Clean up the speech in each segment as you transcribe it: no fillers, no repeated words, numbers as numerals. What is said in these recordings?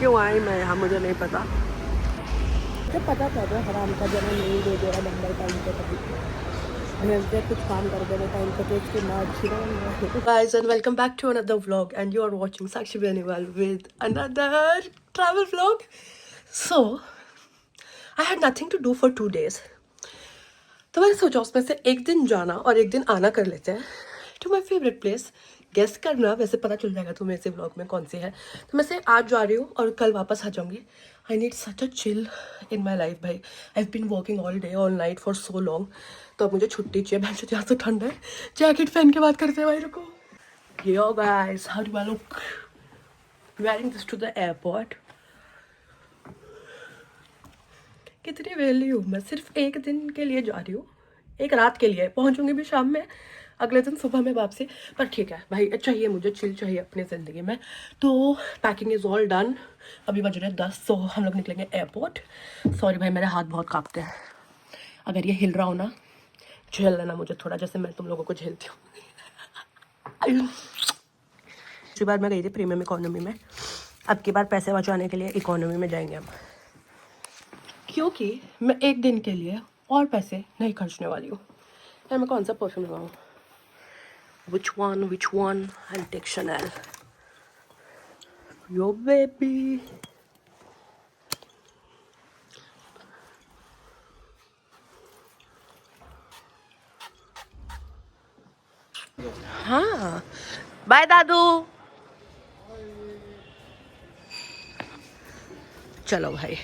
क्यों आई मैं यहाँ मुझे नहीं पता। मुझे पता था तो हराम का जन्म नहीं दे दे रहा नंबर टाइम पे, कभी भेजते कुछ काम कर देने टाइम पे तो इसकी माँ अच्छी ना। Guys and welcome back to another vlog and you are watching Sakshi Beniwal with another travel vlog. So I had nothing to do for 2 days. तो मैंने सोचा उसमें से एक दिन जाना और एक दिन आना कर लेते हैं to my favourite place. Guess करना, वैसे पता चल जाएगा तुम्हें इसे व्लॉग में कौन सी है। तो मैं से आज जा रही हूँ और कल वापस आ जाऊँगी। I need such a chill in my life भाई। I have been working all day all night for so long. तो अब मुझे छुट्टी चाहिए। मैं यहाँ तो ठंड है, जैकेट पहन के बात करते हैं भाई। रुको, yo guys, how do I look wearing this to the airport. कितनी वेली हूँ मैं, सिर्फ एक दिन के लिए जा रही हूँ, एक रात के लिए। पहुँचूंगी भी शाम में, अगले दिन सुबह में वापसी। पर ठीक है भाई, चाहिए मुझे चिल चाहिए अपनी ज़िंदगी में। तो पैकिंग इज़ ऑल डन। अभी बज रहे 10, तो हम लोग निकलेंगे एयरपोर्ट। सॉरी भाई, मेरे हाथ बहुत कांपते हैं। अगर ये हिल रहा हो ना, झेल लेना मुझे थोड़ा, जैसे मैं तुम लोगों को झेलती हूँ। पिछली बार मैं गई थी प्रीमियम इकोनॉमी में, अब की बार पैसे बचाने के लिए इकोनॉमी में जाएंगे हम, क्योंकि मैं एक दिन के लिए और पैसे नहीं खर्चने वाली हूँ। यार मैं कौन सा परफ्यूम लगाऊँ? Which one? I'll take Chanel. Yo baby. हाँ, बाय दादू। चलो भाई,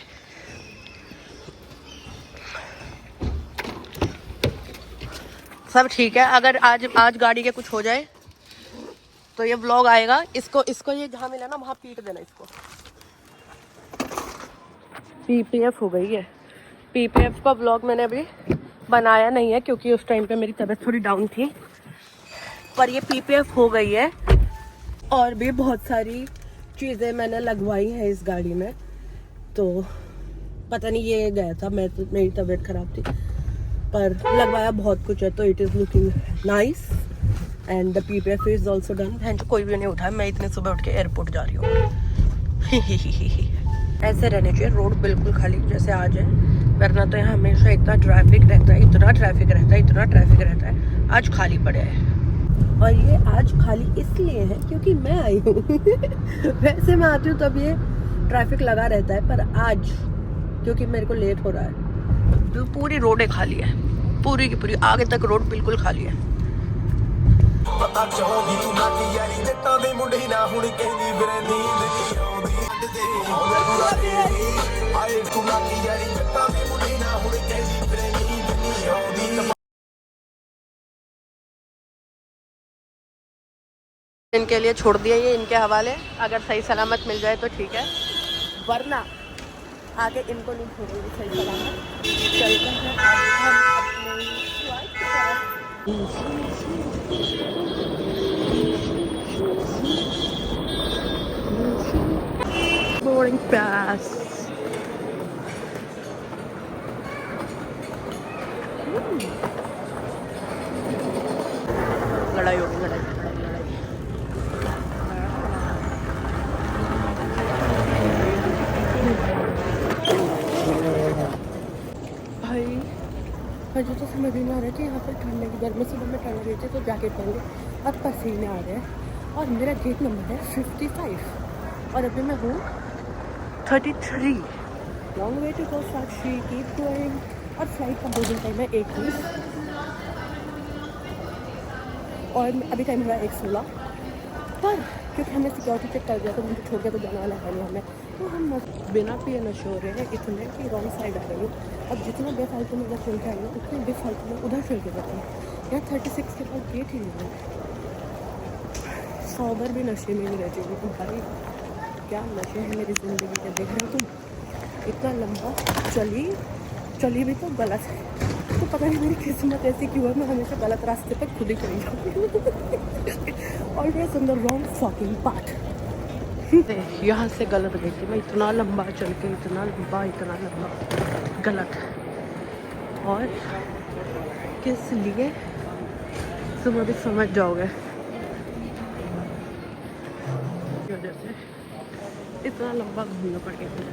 सब ठीक है। अगर आज गाड़ी के कुछ हो जाए तो ये व्लॉग आएगा। इसको ये जहाँ मिला ना वहाँ पीट देना इसको। पीपीएफ हो गई है। पीपीएफ का व्लॉग मैंने अभी बनाया नहीं है क्योंकि उस टाइम पे मेरी तबीयत थोड़ी डाउन थी, पर ये पीपीएफ हो गई है। और भी बहुत सारी चीज़ें मैंने लगवाई हैं इस गाड़ी में। तो पता नहीं, ये गया था, मेरी तबीयत ख़राब थी, पर लगवाया बहुत कुछ है। तो it is looking nice and the PPF is also done. बहन जो कोई भी नहीं उठाया, मैं इतने सुबह उठ के एयरपोर्ट जा रही हूँ। ऐसे रहने चाहिए रोड बिल्कुल खाली जैसे आज है, वरना तो यहाँ हमेशा इतना ट्रैफिक रहता है, इतना ट्रैफिक रहता है। आज खाली पड़े हैं, और ये आज खाली इसलिए है क्योंकि मैं आई हूँ। वैसे मैं आती हूँ तब ये ट्रैफिक लगा रहता है, पर आज क्योंकि मेरे को लेट हो रहा है तो पूरी रोडें खाली है, पूरी की पूरी आगे तक रोड बिल्कुल खाली है। इनके लिए छोड़ दिया ये इनके हवाले। अगर सही सलामत मिल जाए तो ठीक है, वरना आगे इनको नहीं छोड़ेंगे सही सलामत। चलते हैं हम अपने फ्लाइट की तरफ। Boarding pass. लड़ाई होगी, लड़ाई। मुझे तो समझ नहीं आ रहा कि यहाँ पर ठंड की गर्मी से मैं ठंड रही थी तो जैकेट पहन ली, अब पसीने आ रहे हैं। और मेरा गेट नंबर है 55 और अभी मैं हूँ 33। Long way to go Sakshi, keep going. और फ्लाइट का बोर्डिंग टाइम है 1:30 और अभी टाइम हुआ 1:16। पर क्योंकि हमें सिक्योरिटी चेक कर दिया तो मुझे छोड़ के तो जाने वाला है नहीं हमें, तो हम बिना पिए नशे हो रहे हैं इतने कि रॉन्ग साइड आ रही हूँ। अब जितना बेफालतू में इधर चल के आई हूँ उतनी बेफालतू में उधर चल के जाती हूँ। यहाँ 36 के पास गेट ही नहीं है। 100 बार भी नशे में नहीं रहती हूँ। तुम भाई क्या नशे हैं मेरी ज़िंदगी के, देख रहे हो तुम। इतना लंबा चली भी तो गलत है। तो पता नहीं मेरी किस्मत ऐसी क्यों है, मैं हमेशा गलत रास्ते पर खुद ही चली जाती हूँ। Always in the wrong fucking path. यहाँ से गलत गई थी मैं, इतना लंबा चल के, इतना लंबा गलत। और किस लिए तुम अभी समझ जाओगे। इतना लंबा घूमना पड़ गया मुझे।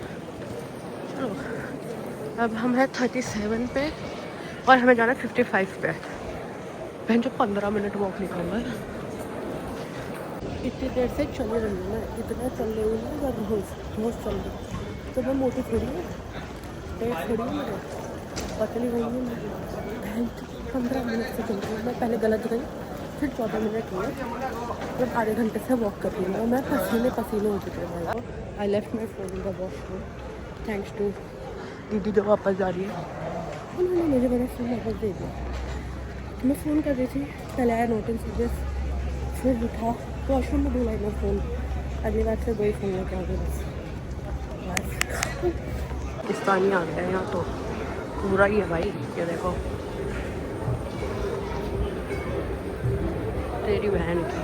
चलो अब हम हैं 37 पे और हमें जाना 55 पे। बहन जो 15 मिनट वॉक निकालूंगा। इतनी देर से चले रही हूँ मैं, इतना चल रही हूँ ना, रोज चल रही हूँ। तो मैं मोटी थोड़ी हूँ, पेट थोड़ी हूँ मेरे, पतली हुई हूँ मैं। बहन 15 मिनट से चल रही हूँ मैं, पहले गलत गई, फिर 14 मिनट हुए, मतलब आधे घंटे से वॉक कर रही हूँ मैं। पसीने पसीने हो चुके हैं भाई। I left my phone in the washroom thanks to दीदी जो वापस जा रही है। उन्होंने मुझे मेरा फ़ोन वापस दे दिया। मैं फ़ोन कर रही थी, पहले आया नोट इन सीरियस, फिर उठा वॉशरूम में भूला मैं फ़ोन। अगली बार से वही फ़ोन लेके आ गई बस। पाकिस्तानी आ गया यहाँ तो पूरा ही है भाई। ये देखो तेरी बहन की।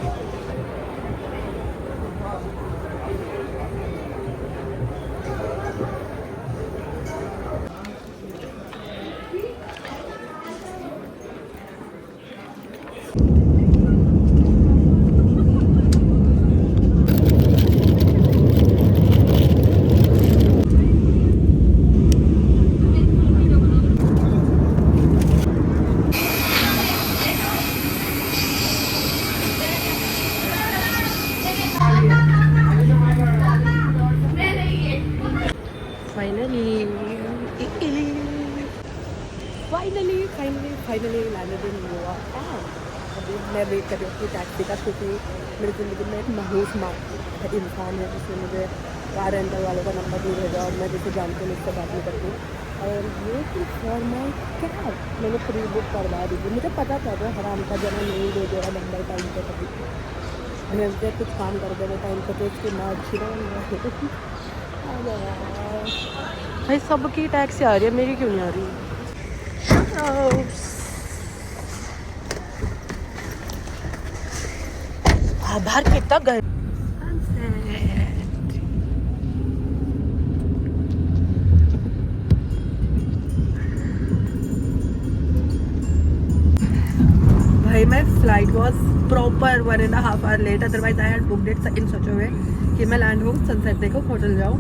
Finally landed in Goa. अभी मैं वेट कर रही हूँ अपनी टैक्सी का, क्योंकि मेरी ज़िंदगी में एक महूस इंसान है जिसने मुझे कार रेंटल वाले का नंबर नहीं भेजा और मैं जिसे जानती हूँ उससे बात नहीं करती हूँ। और ये फॉर माई कैब मैंने प्री बुक करवा दी थी। मुझे पता था वो हराम का जना नहीं दे दे रहा नंबर टाइम पर कभी, मुझे कुछ काम कर दे टाइम पर, तो उसकी माँ अच्छी भाई। सबकी टैक्सी आ रही है, मेरी क्यों नहीं आ रही? बाहर कितना गर्म। भाई मैं flight was proper 1.5 hour late, otherwise I had booked it in such a way कि मैं लैंड हूँ, सनसेट देखो, होटल जाऊँ,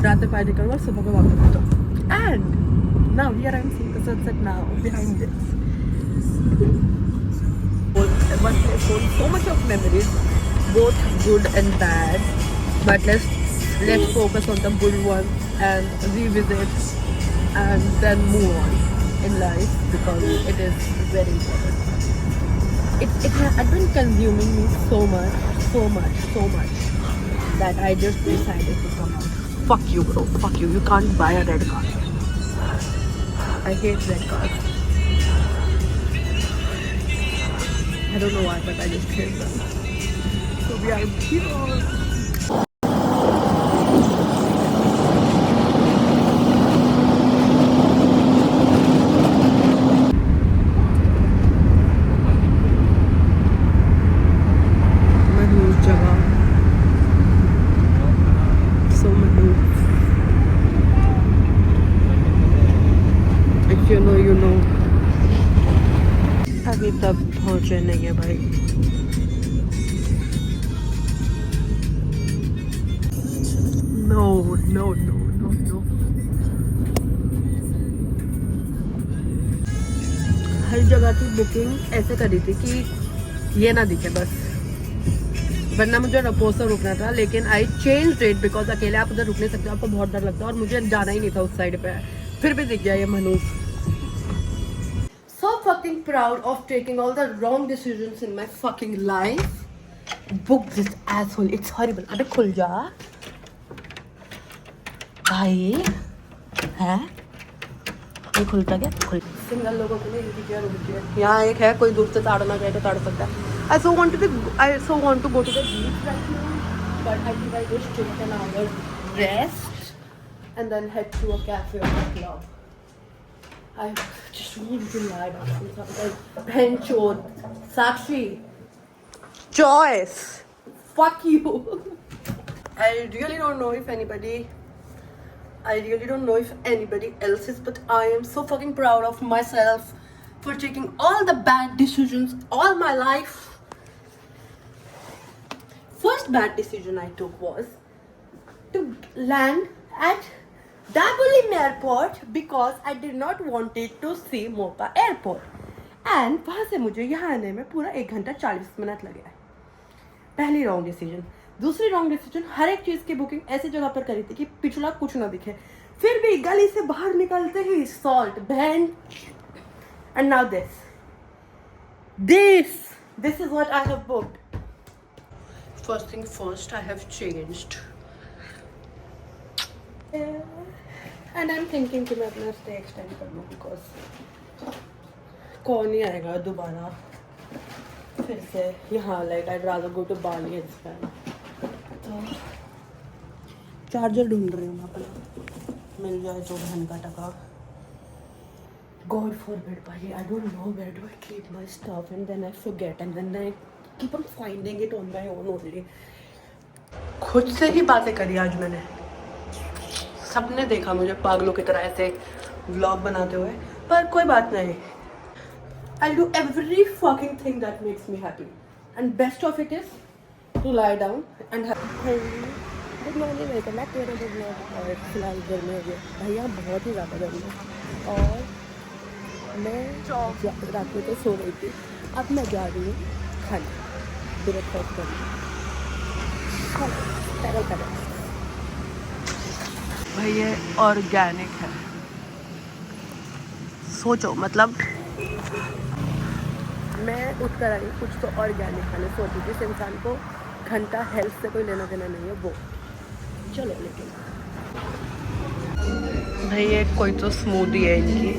रात में पार्टी करूँ और सुबह को वापस तो। And now here I am seeing the sunset now behind this. One place holds so much of memories, both good and bad. But let's focus on the good ones and revisit and then move on in life because it is very important. It had been consuming me so much that I just decided to come out. Fuck you, bro. Fuck you. You can't buy a red car. I hate red cars. I don't know why, but I just hate them. So we are here. अभी तक पहुंचे नहीं है भाई। No no no no no, हर जगह की booking ऐसे करी थी कि ये ना दिखे बस, वरना मुझे रपोसा रुकना था, लेकिन आई चेंज डेट बिकॉज अकेले आप उधर रुक नहीं सकते, आपको बहुत डर लगता है और मुझे जाना ही नहीं था उस साइड पे, फिर भी दिख गया ये मनूस। So fucking proud of taking all the wrong decisions in my fucking life. Book this asshole. It's horrible. अबे खुल जा भाई, है ये खुलता क्या? खुल। सिंगल लोगों के लिए इनकी क्या रुकी है? यहाँ एक है, कोई दूर से ताड़ना चाहे तो ताड़ सकता है। I so want to go to the beach right now, but I think I'll just take an hour rest and then head to a cafe or a club. I just want to lie down sometimes. Benchod, Sakshi, Joyce, fuck you. I really don't know if anybody else is, but I am so fucking proud of myself for taking all the bad decisions all my life. First bad decision I took was to land at Dabolim airport because I did not wanted to see Mopa airport. And वहाँ से मुझे यहाँ आने में पूरा 1 घंटा 40 minute लगे है. पहली रॉन्ग डिसीजन. दूसरी रॉन्ग डिसीजन, हर एक चीज़ की बुकिंग ऐसी जगह पर करी थी कि पिछला कुछ ना दिखे. फिर भी गली से बाहर निकलते ही सॉल्ट बहन. And now this is what I have booked. First thing first, I have changed. And I'm thinking कि मैं अपना stay extend कर लूँ because कौन ही आएगा दोबारा फिर से यहाँ. Like I'd rather go to Bali instead. तो चार्जर ढूंढ रही हूँ मैं अपना, मिल जाए तो बहन का टका. God forbid, buddy. I don't know where do I keep my stuff, and then I forget, and then I keep on finding it on my own only. खुद से ही बातें करी आज मैंने. सबने देखा मुझे पागलों की तरह ऐसे व्लॉग बनाते हुए, पर कोई बात नहीं. I'll do every fucking thing that makes me happy, and best of it is to lie down and have. Good morning, welcome back to another vlog. और फिलहाल गर्मी हो गई भैया, बहुत ही ज़्यादा गर्मी है. और मैं रात में तो सो रही थी. अब मैं जा रही हूँ खाना, ब्रेकफास्ट करने. भाई ये ऑर्गेनिक है. सोचो, मतलब मैं उठ कर आई कुछ तो ऑर्गेनिक खाने सोची. जिस इंसान को घंटा हेल्थ से कोई लेना देना नहीं है वो. चलो लेकिन भाई ये कोई तो स्मूदी है इनकी,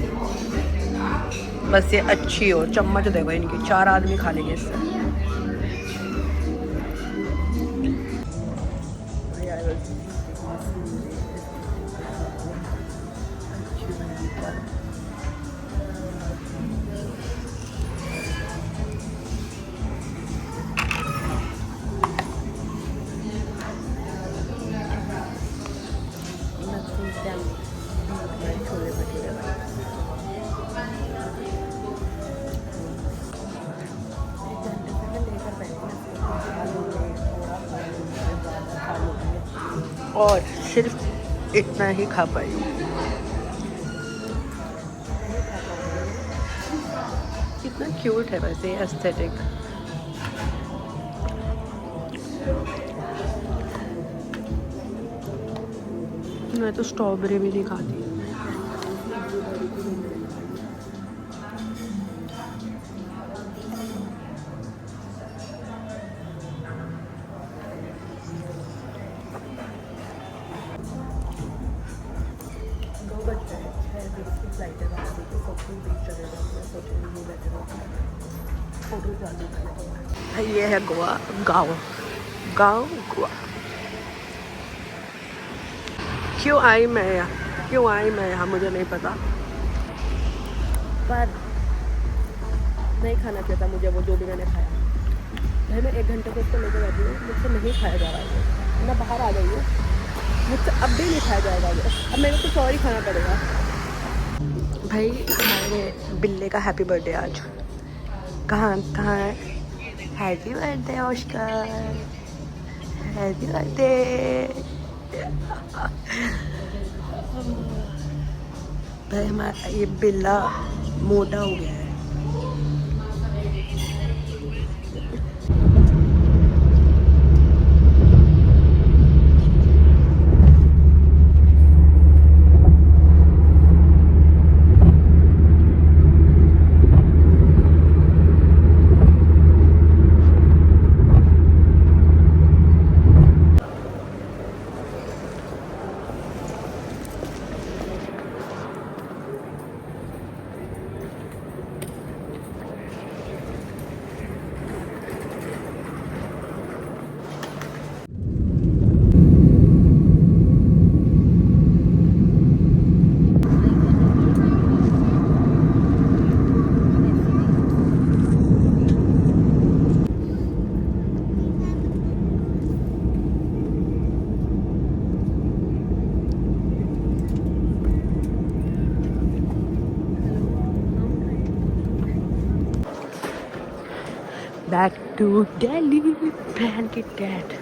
बस ये अच्छी हो. चम्मच देखो इनकी, 4 आदमी खा लेंगे इससे. छोले भटूरे और सिर्फ इतना ही खा पाई हूँ. कितना क्यूट है वैसे एस्थेटिक. मैं तो स्ट्रॉबेरी भी नहीं खाती. ये है गोवा, गाँव गोवा. क्यों आई मैं यहाँ मुझे नहीं पता, पर नहीं खाना चाहिए था मुझे वो जो भी मैंने खाया. भाई मैं 1 घंटे को उसको लेकर बैठी हूँ, मुझसे नहीं खाया जा रहा है. मैं बाहर आ गई हूँ, मुझसे अब भी नहीं खाया जाएगा. अब मेरे को कुछ और ही खाना पड़ेगा. भाई हमारे बिल्ले का हैप्पी बर्थडे आज. कहाँ है? Happy birthday Oscar, happy birthday. भाई हमारा ये बिल्ला मोटा हो गया है. Back to Delhi, band ki dad.